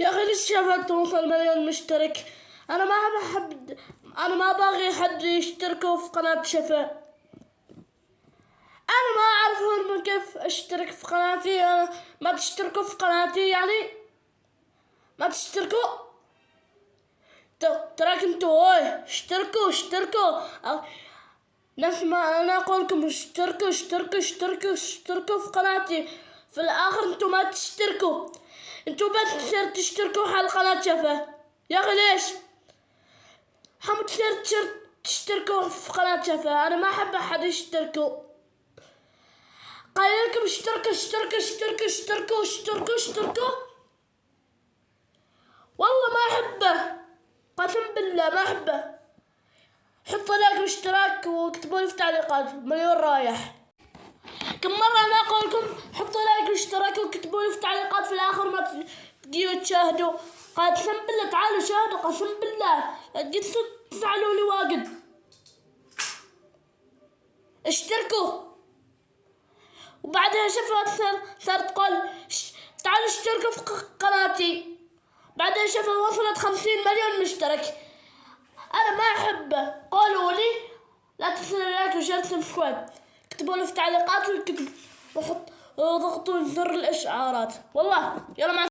يا أخي ليش شافت توصل مليون مشترك؟ أنا ما بحب، أنا ما باغي حد يشتركوا في قناة شفا. أنا ما أعرف كيف أشترك في قناتي. ما تشتركوا في قناتي يعني؟ ما تشتركوا؟ تراك انتوا اشتركوا. نفس ما أنا أقول لكم اشتركوا في قناتي. في الآخر انتوا ما تشتركوا، انتوا بس تشتركوا على قناة شفا. يا أخي ليش؟ هم تشتركوا في قناة شفا. أنا ما أحب أحد يشتركوا. قايل لكم اشتركوا. والله ما أحبه، قسم بالله ما أحبه. حطوا لايك واشتراك واكتبوا لي في التعليقات، مليون رايح. كم مرة أنا أقول لكم حطوا لايك واشتراك وكتبوا لي في التعليقات، في الآخر ما تجيوا تشاهدوا. قسم بالله تعالوا شاهدوا، قسم بالله قد تفعلوا لي واجد. اشتركوا. وبعدها شفت صارت تقول تعالوا اشتركوا في قناتي. بعدها شفت وصلت 50 مليون مشترك. أنا ما أحبه. قولوا لي لا تنسوا اللايك وشير سبسكرايب. اكتبوا لي في التعليقات وضغطوا زر الإشعارات. والله يلا مع